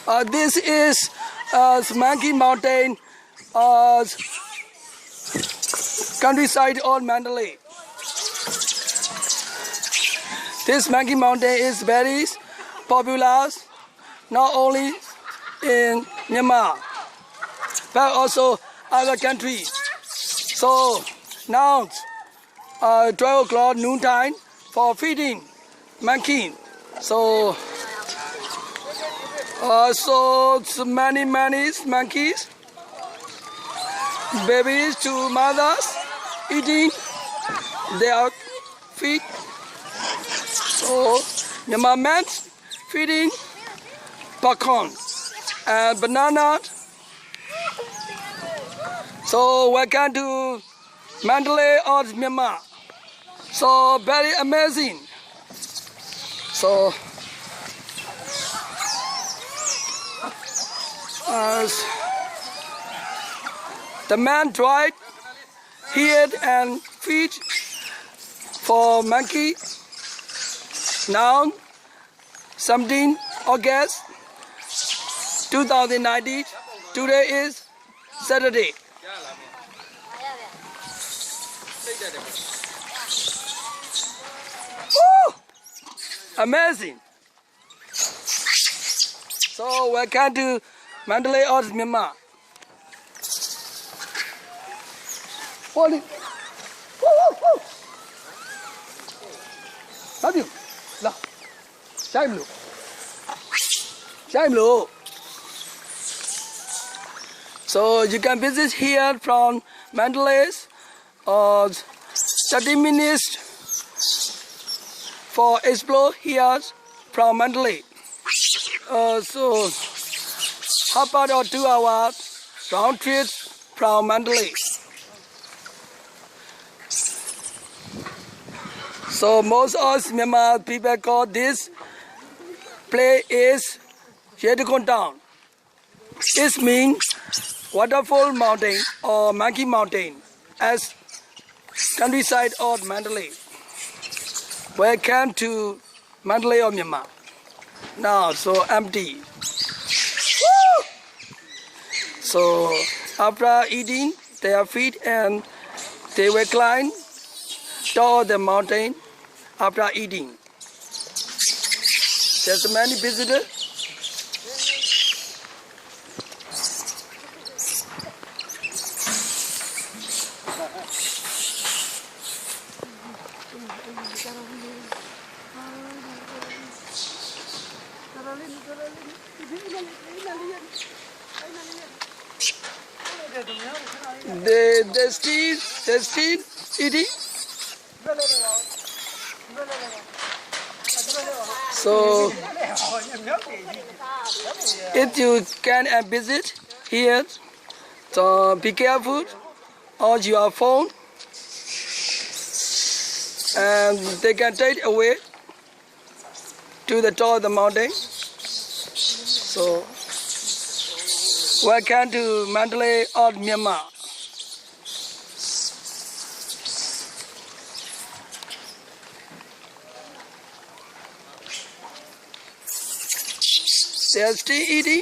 This is Monkey Mountain, countryside on Mandalay. This Monkey Mountain is very popular, not only in Myanmar, but also other countries. So now 12 o'clock noontime for feeding monkey. So many monkeys, babies to mothers eating their feet. So Myanmar men feeding popcorn and banana. So welcome to Mandalay or Myanmar. So very amazing. So the man tried here and feed for monkey. Now 17 August 2019. Today is Saturday. Woo! Amazing. So welcome to Mandalay or Myanmar. Holy. Love you. La. Shine. So you can visit here from Mandalay, 30 minutes for explore here from Mandalay. So how about 2 hours round trip from Mandalay? So most of Myanmar people call this place is Yedukon Town. It means waterfall mountain or monkey mountain as countryside of Mandalay. Welcome to Mandalay or Myanmar. Now so empty. Woo! So after eating their feet and they will climb toward the mountain after eating. There's many visitors. They still eating. So if you can visit here, so be careful on your phone, and they can take away to the top of the mountain. So welcome to Mandalay or Myanmar. They are still eating.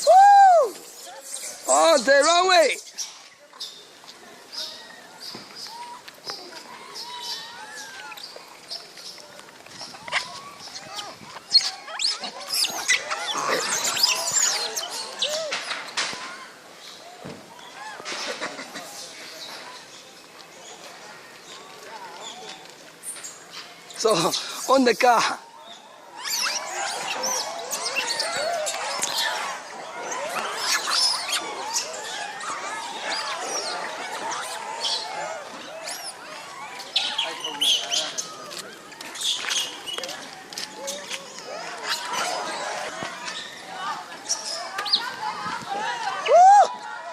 Woo! Oh, the wrong way. So on the car.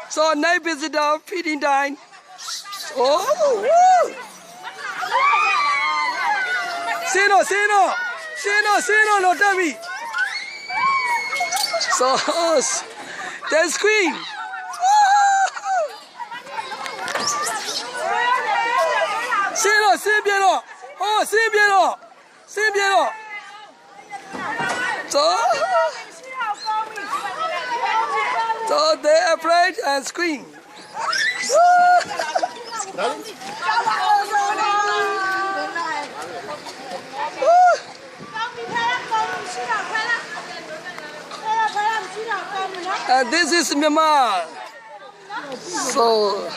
So night visitor feeding time. Oh, woo! Sino, no tell me. So they scream. See it, see it, oh, see it, see it. So they afraid and scream. And this is Myanmar. So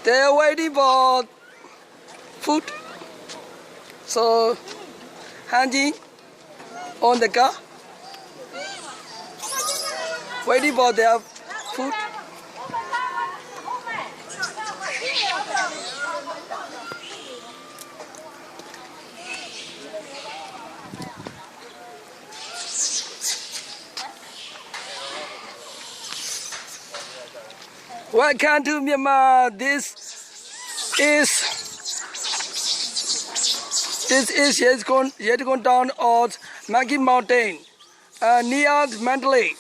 they are waiting for food. So hanging on the car, waiting for their food. Welcome to Myanmar. This is Yetgon town of Maki Mountain near Mandalay.